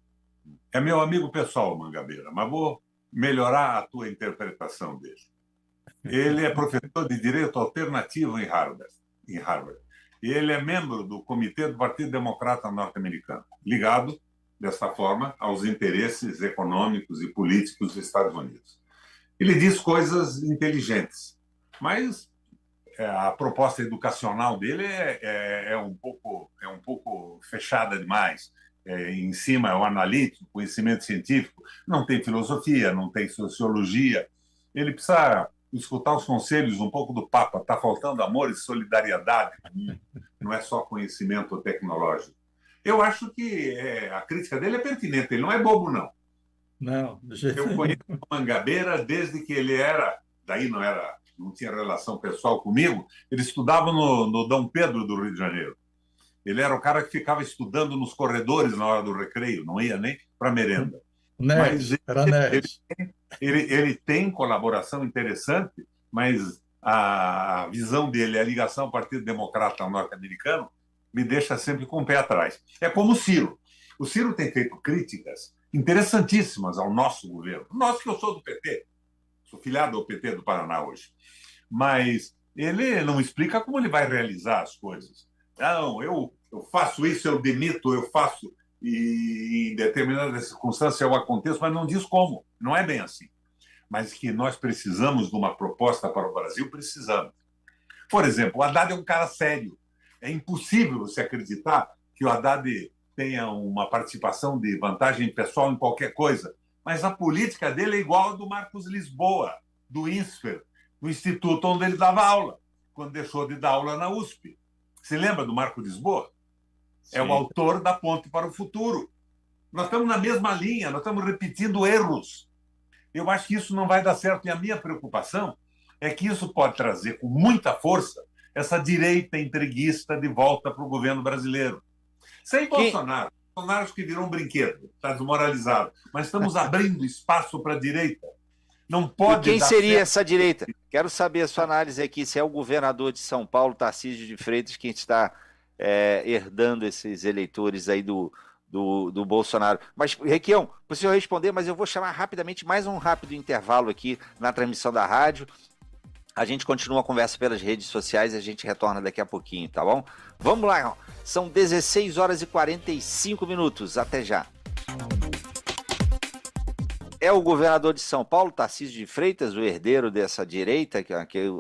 É meu amigo pessoal, Mangabeira, mas vou melhorar a tua interpretação dele. Ele é professor de Direito Alternativo em Harvard. E ele é membro do Comitê do Partido Democrata Norte-Americano, ligado, dessa forma, aos interesses econômicos e políticos dos Estados Unidos. Ele diz coisas inteligentes, mas a proposta educacional dele é um pouco fechada demais. Em cima é o analítico, conhecimento científico, não tem filosofia, não tem sociologia. Ele precisa escutar os conselhos um pouco do Papa. Está faltando amor e solidariedade, não é só conhecimento tecnológico. Eu acho que a crítica dele é pertinente, ele não é bobo, não. Não, do jeito Eu conheço o Mangabeira desde que ele não tinha relação pessoal comigo, ele estudava no Dom Pedro do Rio de Janeiro. Ele era o cara que ficava estudando nos corredores na hora do recreio, não ia nem para merenda. Mas ele tem colaboração interessante, mas a visão dele, a ligação ao Partido Democrata Norte-Americano, me deixa sempre com o pé atrás. É como o Ciro. O Ciro tem feito críticas interessantíssimas ao nosso governo. Nosso, que eu sou do PT, sou filiado ao PT do Paraná hoje. Mas ele não explica como ele vai realizar as coisas. Não, eu faço isso, eu demito, eu faço, e em determinada circunstância eu aconteço, mas não diz como. Não é bem assim. Mas que nós precisamos de uma proposta para o Brasil, precisamos. Por exemplo, o Haddad é um cara sério. É impossível você acreditar que o Haddad tenha uma participação de vantagem pessoal em qualquer coisa. Mas a política dele é igual a do Marcos Lisboa, do INSPER, do instituto onde ele dava aula, quando deixou de dar aula na USP. Você lembra do Marcos Lisboa? Sim. É o autor da Ponte para o Futuro. Nós estamos na mesma linha, nós estamos repetindo erros. Eu acho que isso não vai dar certo. E a minha preocupação é que isso pode trazer com muita força essa direita entreguista de volta para o governo brasileiro. Sem Bolsonaro. Bolsonaro acho que virou um brinquedo, está desmoralizado. Mas estamos abrindo espaço para a direita. Não pode. E quem seria essa direita? Quero saber a sua análise aqui, se é o governador de São Paulo, Tarcísio de Freitas, quem está herdando esses eleitores aí do Bolsonaro. Mas, Requião, para o senhor responder, mas eu vou chamar rapidamente mais um rápido intervalo aqui na transmissão da rádio. A gente continua a conversa pelas redes sociais e a gente retorna daqui a pouquinho, tá bom? Vamos lá, são 16 horas e 45 minutos, até já. É o governador de São Paulo, Tarcísio de Freitas, o herdeiro dessa direita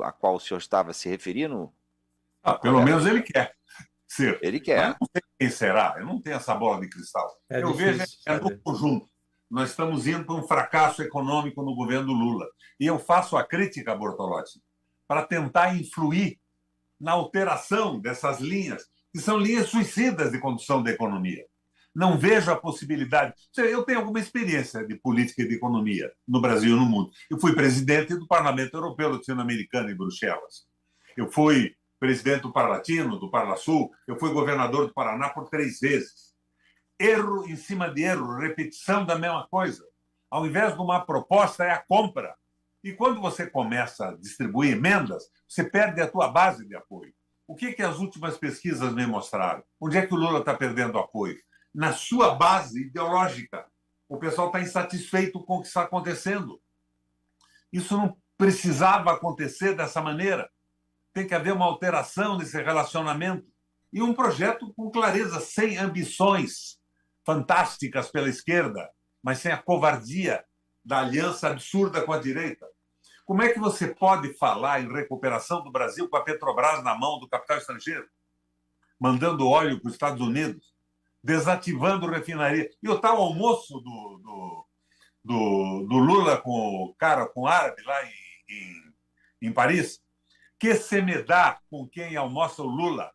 a qual o senhor estava se referindo? Pelo menos ele quer ser. Ele quer. Mas não sei quem será, eu não tenho essa bola de cristal. Eu vejo no conjunto. Nós estamos indo para um fracasso econômico no governo Lula. E eu faço a crítica, Bortolotti, para tentar influir na alteração dessas linhas, que são linhas suicidas de condução da economia. Não vejo a possibilidade. Eu tenho alguma experiência de política e de economia no Brasil e no mundo. Eu fui presidente do Parlamento Europeu Latino-Americano em Bruxelas. Eu fui presidente do Parlatino, do Parlasul. Eu fui governador do Paraná por 3 vezes. Erro em cima de erro, repetição da mesma coisa. Ao invés de uma proposta, é a compra. E quando você começa a distribuir emendas, você perde a tua base de apoio. O que as últimas pesquisas me mostraram? Onde é que o Lula está perdendo apoio? Na sua base ideológica. O pessoal está insatisfeito com o que está acontecendo. Isso não precisava acontecer dessa maneira. Tem que haver uma alteração nesse relacionamento e um projeto com clareza, sem ambições fantásticas pela esquerda, mas sem a covardia da aliança absurda com a direita. Como é que você pode falar em recuperação do Brasil com a Petrobras na mão do capital estrangeiro, mandando óleo para os Estados Unidos, desativando refinaria? E o tal almoço do Lula com o árabe lá em Paris, que se me dá com quem almoça o Lula?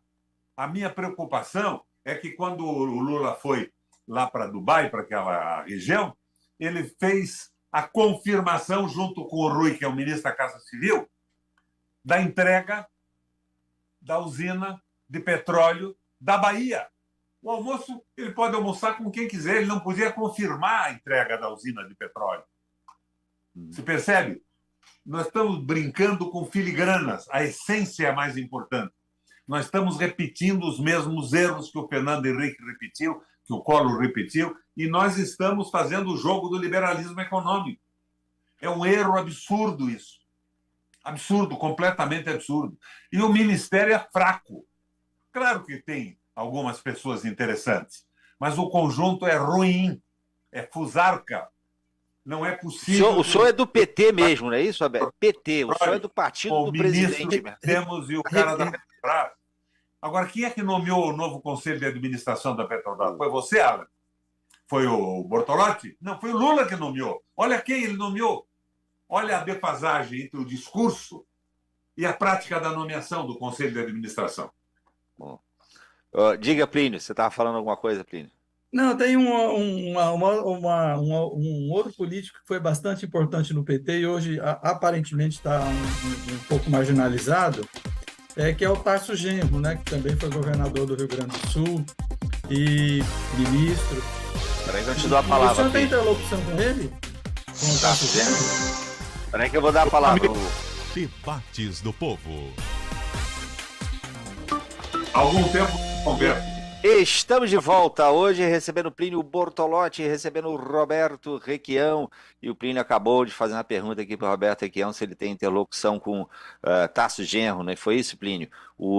A minha preocupação é que quando o Lula foi lá para Dubai, para aquela região, ele fez a confirmação, junto com o Rui, que é o ministro da Casa Civil, da entrega da usina de petróleo da Bahia. O almoço, ele pode almoçar com quem quiser, ele não podia confirmar a entrega da usina de petróleo. Você percebe? Nós estamos brincando com filigranas, a essência é a mais importante. Nós estamos repetindo os mesmos erros que o Fernando Henrique repetiu, que o Collor repetiu, e nós estamos fazendo o jogo do liberalismo econômico. É um erro absurdo isso. Absurdo, completamente absurdo. E o Ministério é fraco. Claro que tem algumas pessoas interessantes, mas o conjunto é ruim, é fusarca. Não é possível... O senhor é do PT mesmo, não é isso, Abel? PT, o senhor é do partido do presidente. Temos e o cara da Petrobras. Agora, quem é que nomeou o novo Conselho de Administração da Petrobras? Foi você, Alan? Foi o Bortolotti? Não, foi o Lula que nomeou. Olha quem ele nomeou. Olha a defasagem entre o discurso e a prática da nomeação do Conselho de Administração. Bom. Diga, Plínio, você estava falando alguma coisa, Plínio? Não, tem um outro político que foi bastante importante no PT e hoje aparentemente está um pouco marginalizado, que é o Tarso Genro, né, que também foi governador do Rio Grande do Sul e ministro. Peraí que eu te dou a palavra. O senhor tem interlocução com ele? Com o Tarso Genro? Peraí que eu vou dar a palavra. Debates do Povo. Algum tempo conversa. Estamos de volta hoje recebendo o Plínio Bortolotti, recebendo o Roberto Requião, e o Plínio acabou de fazer uma pergunta aqui para o Roberto Requião se ele tem interlocução com Tarso Genro, né? Foi isso, Plínio?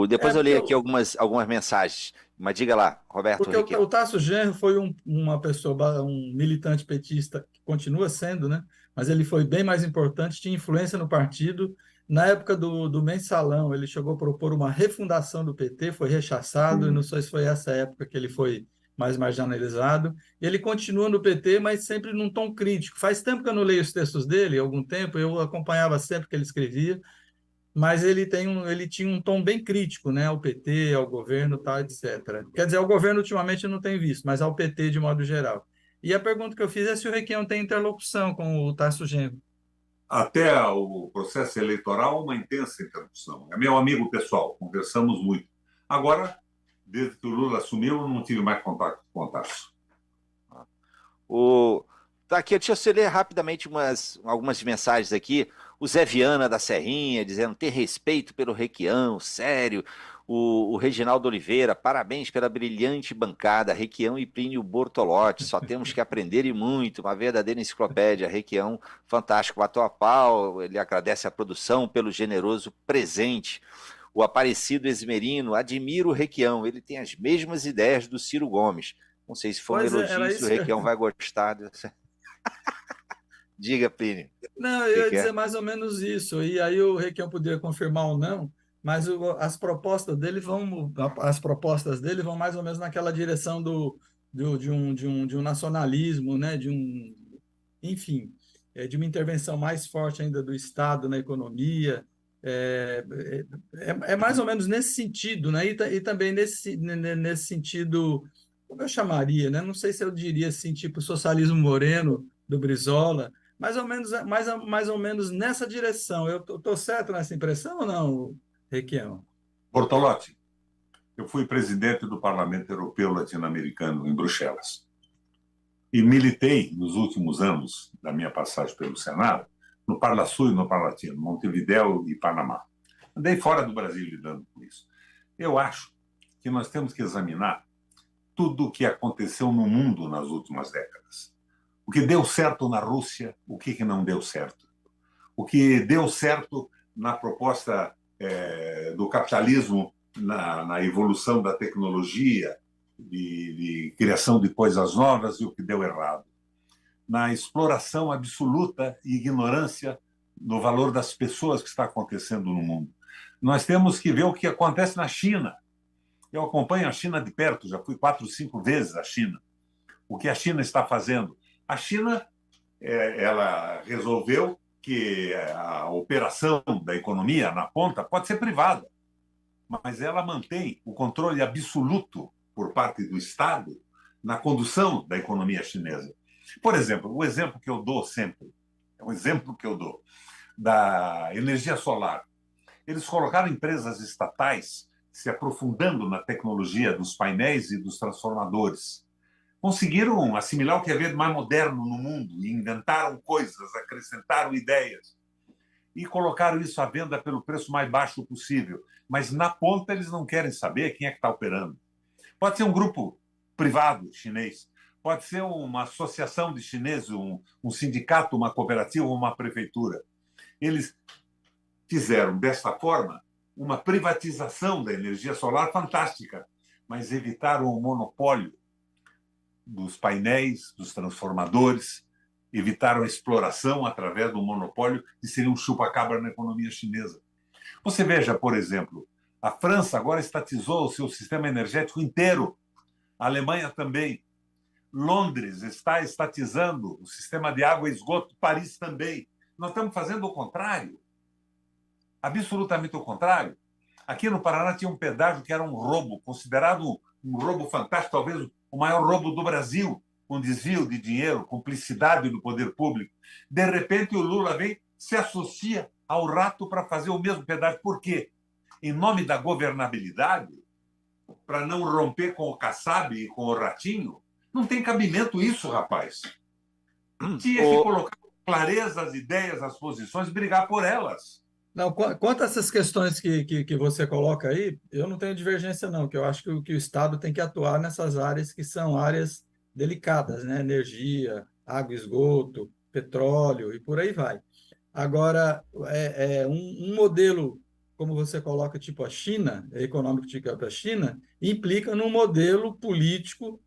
Depois eu leio aqui algumas mensagens, mas diga lá, Roberto Requião. Porque o Tarso Genro foi uma pessoa, um militante petista, que continua sendo, né? Mas ele foi bem mais importante, tinha influência no partido. Na época do Mensalão, ele chegou a propor uma refundação do PT, foi rechaçado, e não sei se foi essa época que ele foi mais marginalizado. Ele continua no PT, mas sempre num tom crítico. Faz tempo que eu não leio os textos dele, algum tempo, eu acompanhava sempre que ele escrevia, mas ele tinha um tom bem crítico, né, ao PT, ao governo, tal, etc. Quer dizer, ao governo ultimamente eu não tenho visto, mas ao PT de modo geral. E a pergunta que eu fiz é se o Requião tem interlocução com o Tarso Genro. Até o processo eleitoral, uma intensa interrupção. É meu amigo pessoal, conversamos muito. Agora, desde que o Lula assumiu, eu não tive mais contato com o Tarso. Tá aqui, deixa eu ler rapidamente algumas mensagens aqui. O Zé Viana da Serrinha dizendo ter respeito pelo Requião, sério. O Reginaldo Oliveira, parabéns pela brilhante bancada, Requião e Plínio Bortolotti, só temos que aprender e muito, uma verdadeira enciclopédia, Requião, fantástico, bateu a pau, ele agradece a produção pelo generoso presente. O Aparecido Esmerino, admiro o Requião, ele tem as mesmas ideias do Ciro Gomes. Não sei se foi um elogio, se o Requião vai gostar. Diga, Plínio. Não, eu ia dizer mais ou menos isso. E aí o Requião poderia confirmar ou não, mas as propostas dele vão mais ou menos naquela direção de um nacionalismo, né? Enfim, de uma intervenção mais forte ainda do Estado na economia. É mais ou menos nesse sentido, né? E também nesse sentido, como eu chamaria, né? Não sei se eu diria assim, tipo socialismo moreno do Brizola, mais ou menos nessa direção. Eu estou certo nessa impressão ou não, Requião? Bortolotti, eu fui presidente do Parlamento Europeu Latino-Americano em Bruxelas e militei nos últimos anos da minha passagem pelo Senado no Parlasul e no Parlatino, Montevidéu e Panamá. Andei fora do Brasil lidando com isso. Eu acho que nós temos que examinar tudo o que aconteceu no mundo nas últimas décadas. O que deu certo na Rússia, o que não deu certo. O que deu certo na proposta do capitalismo, na evolução da tecnologia, de criação de coisas novas, e o que deu errado. Na exploração absoluta e ignorância do valor das pessoas que está acontecendo no mundo. Nós temos que ver o que acontece na China. Eu acompanho a China de perto, já fui 4, 5 vezes à China. O que a China está fazendo? A China ela resolveu que a operação da economia na ponta pode ser privada, mas ela mantém o controle absoluto por parte do Estado na condução da economia chinesa. Por exemplo, o exemplo que eu dou sempre, da energia solar. Eles colocaram empresas estatais se aprofundando na tecnologia dos painéis e dos transformadores. Conseguiram assimilar o que havia de mais moderno no mundo e inventaram coisas, acrescentaram ideias e colocaram isso à venda pelo preço mais baixo possível. Mas na ponta eles não querem saber quem é que está operando. Pode ser um grupo privado chinês, pode ser uma associação de chineses, um sindicato, uma cooperativa, uma prefeitura. Eles fizeram, desta forma, uma privatização da energia solar fantástica, mas evitaram o monopólio dos painéis, dos transformadores, evitaram a exploração através do monopólio que seria um chupa-cabra na economia chinesa. Você veja, por exemplo, a França agora estatizou o seu sistema energético inteiro, a Alemanha também, Londres está estatizando o sistema de água e esgoto, Paris também. Nós estamos fazendo o contrário, absolutamente o contrário. Aqui no Paraná tinha um pedágio que era um roubo, considerado um roubo fantástico, talvez o maior roubo do Brasil, com desvio de dinheiro, cumplicidade do poder público. De repente, o Lula vem, se associa ao rato para fazer o mesmo pedágio. Por quê? Em nome da governabilidade, para não romper com o Kassab e com o ratinho, não tem cabimento isso, rapaz. Tinha que colocar clareza as ideias, as posições, brigar por elas. Não, quanto a essas questões que você coloca aí, eu não tenho divergência, não, que eu acho que o Estado tem que atuar nessas áreas que são áreas delicadas, né? Energia, água, esgoto, petróleo e por aí vai. Agora, um modelo, como você coloca, tipo a China, econômico tipo a China, implica num modelo político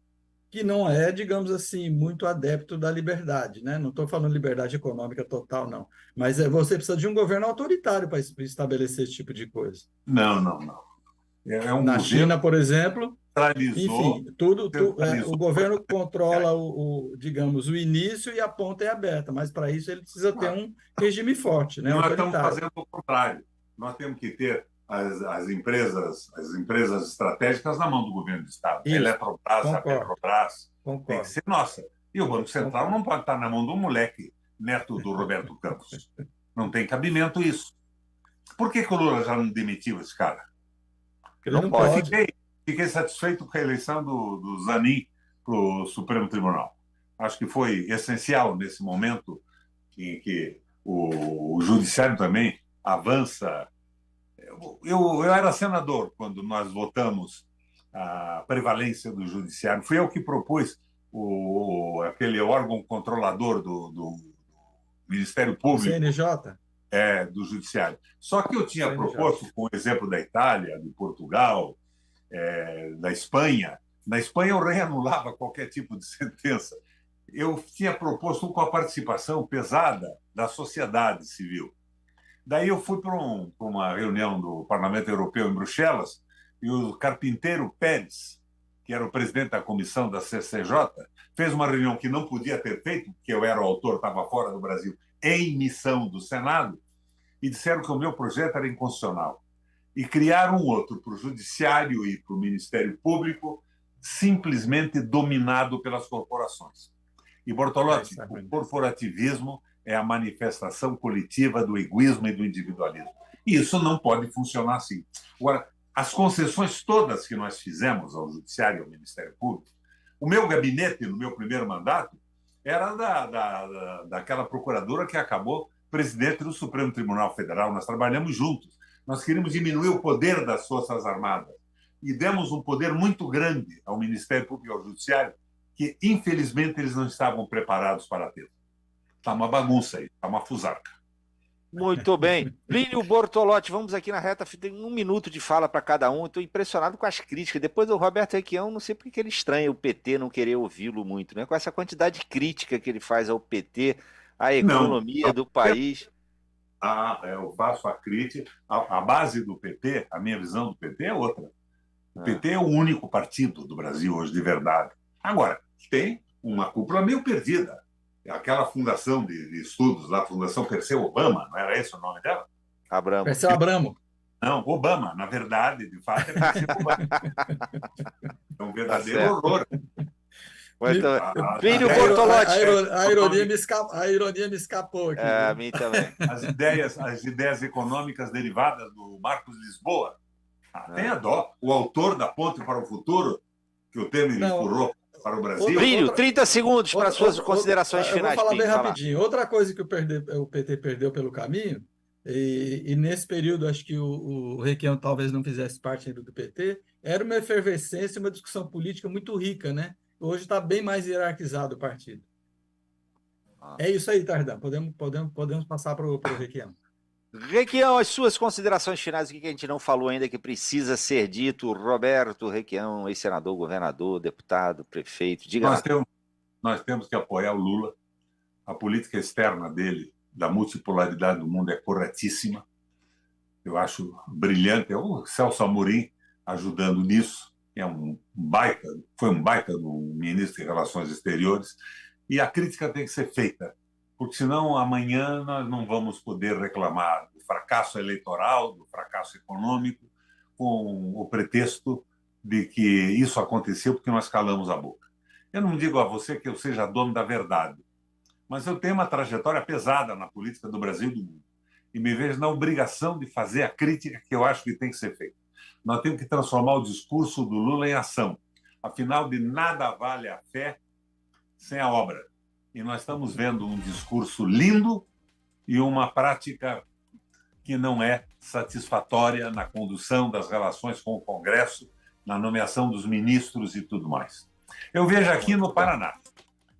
que não é, digamos assim, muito adepto da liberdade, né? Não estou falando liberdade econômica total, não. Mas você precisa de um governo autoritário para estabelecer esse tipo de coisa. Não. Na China, por exemplo, enfim, o governo controla digamos, o início e a ponta é aberta, mas para isso ele precisa ter um regime forte, né? Nós estamos fazendo o contrário. Nós temos que ter as empresas estratégicas na mão do governo do Estado. Isso. A Eletrobras, a Petrobras, tem que ser nossa. E o Banco Central não pode estar na mão de um moleque neto do Roberto Campos. Não tem cabimento isso. Por que o Lula já não demitiu esse cara? Ele não pode. Fiquei satisfeito com a eleição do Zanin para o Supremo Tribunal. Acho que foi essencial nesse momento em que o Judiciário também avança. Eu era senador quando nós votamos a prevalência do Judiciário. Fui eu que propus aquele órgão controlador do Ministério Público. CNJ? Do Judiciário. Só que eu tinha proposto, com o exemplo da Itália, de Portugal, da Espanha. Na Espanha, o rei anulava qualquer tipo de sentença. Eu tinha proposto com a participação pesada da sociedade civil. Daí eu fui para uma reunião do Parlamento Europeu em Bruxelas e o Carpinteiro Pérez, que era o presidente da comissão da CCJ, fez uma reunião que não podia ter feito, porque eu era o autor, estava fora do Brasil, em missão do Senado, e disseram que o meu projeto era inconstitucional. E criaram um outro para o Judiciário e para o Ministério Público, simplesmente dominado pelas corporações. E, Bortolotti, o corporativismo é a manifestação coletiva do egoísmo e do individualismo. E isso não pode funcionar assim. Agora, as concessões todas que nós fizemos ao Judiciário e ao Ministério Público, o meu gabinete, no meu primeiro mandato, era daquela procuradora que acabou presidente do Supremo Tribunal Federal. Nós trabalhamos juntos. Nós queríamos diminuir o poder das Forças Armadas e demos um poder muito grande ao Ministério Público e ao Judiciário que, infelizmente, eles não estavam preparados para ter. Está uma bagunça aí, está uma fusarca. Muito bem. Plínio Bortolotti, vamos aqui na reta, tem 1 minuto de fala para cada um. Estou impressionado com as críticas. Depois do Roberto Requião, não sei por que ele estranha o PT não querer ouvi-lo muito, né? Com essa quantidade de crítica que ele faz ao PT, à economia do país. Eu faço a crítica. A base do PT, a minha visão do PT é outra. O PT é o único partido do Brasil hoje, de verdade. Agora, tem uma cúpula meio perdida. Aquela fundação de estudos lá, Fundação Perseu Obama, não era esse o nome dela? Abramo. Perseu Abramo. Não, Obama, na verdade, de fato, é Perseu Obama. É um verdadeiro horror. Plínio Bortolotti. A ironia me escapou aqui. A mim também. As ideias econômicas derivadas do Marcos Lisboa. Tenha dó. O autor da Ponte para o Futuro, que o Temer empurrou para o Brasil. Plínio, 30 segundos para suas considerações finais. Eu vou falar bem rapidinho. Outra coisa que o PT perdeu pelo caminho, e nesse período acho que o Requião talvez não fizesse parte ainda do PT, era uma efervescência, uma discussão política muito rica, né? Hoje está bem mais hierarquizado o partido. É isso aí, Tardan. Podemos passar para o Requião. Requião, as suas considerações finais, o que a gente não falou ainda que precisa ser dito. Roberto Requião, ex-senador, governador, deputado, prefeito, diga lá. Nós temos que apoiar o Lula. A política externa dele, da multipolaridade do mundo, é corretíssima. Eu acho brilhante. É o Celso Amorim ajudando nisso. Foi um baita do ministro de Relações Exteriores. E a crítica tem que ser feita, porque senão amanhã nós não vamos poder reclamar do fracasso eleitoral, do fracasso econômico, com o pretexto de que isso aconteceu porque nós calamos a boca. Eu não digo a você que eu seja dono da verdade, mas eu tenho uma trajetória pesada na política do Brasil e do mundo, e me vejo na obrigação de fazer a crítica que eu acho que tem que ser feita. Nós temos que transformar o discurso do Lula em ação. Afinal, de nada vale a fé sem a obra. E nós estamos vendo um discurso lindo e uma prática que não é satisfatória na condução das relações com o Congresso, na nomeação dos ministros e tudo mais. Eu vejo aqui no Paraná,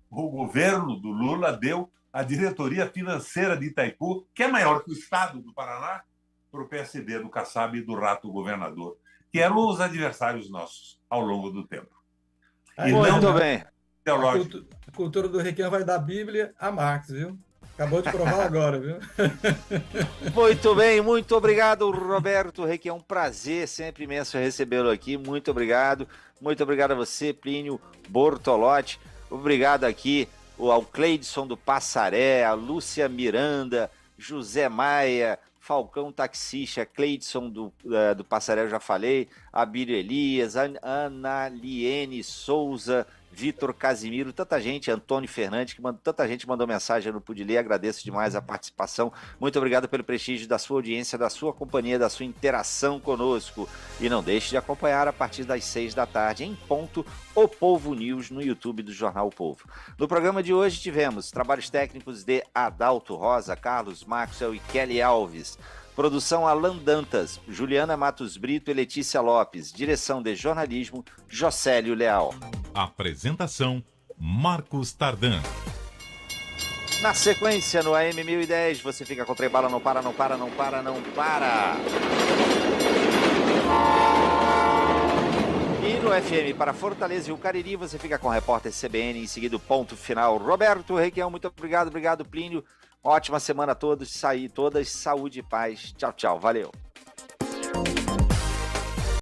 o governo do Lula deu a diretoria financeira de Itaipu, que é maior que o estado do Paraná, para o PSD do Kassab e do Rato governador, que eram os adversários nossos ao longo do tempo. Muito bem. A cultura do Requião vai dar Bíblia a Marx, viu? Acabou de provar agora, viu? Muito bem, muito obrigado, Roberto Requião. Um prazer sempre imenso recebê-lo aqui. Muito obrigado. Muito obrigado a você, Plínio Bortolotti. Obrigado aqui ao Cleidson do Passaré, a Lúcia Miranda, José Maia, Falcão Taxista, Cleidson do Passaré, eu já falei, Abílio Elias, Ana Liene Souza, Vitor Casimiro, tanta gente, Antônio Fernandes, tanta gente mandou mensagem, eu não pude ler, agradeço demais a participação. Muito obrigado pelo prestígio da sua audiência, da sua companhia, da sua interação conosco. E não deixe de acompanhar a partir das 6 da tarde, em ponto, o Povo News no YouTube do Jornal O Povo. No programa de hoje tivemos trabalhos técnicos de Adalto Rosa, Carlos Maxwell e Kelly Alves. Produção Alan Dantas, Juliana Matos Brito e Letícia Lopes. Direção de jornalismo, Jocélio Leal. Apresentação, Marcos Tardan. Na sequência, no AM 1010, você fica com o Trem Bala, não para, não para, não para, não para. E no FM para Fortaleza e o Cariri, você fica com o repórter CBN, em seguida o ponto final. Roberto Requião, muito obrigado, Plínio. Ótima semana a todos, saúde e paz. Tchau, tchau, valeu.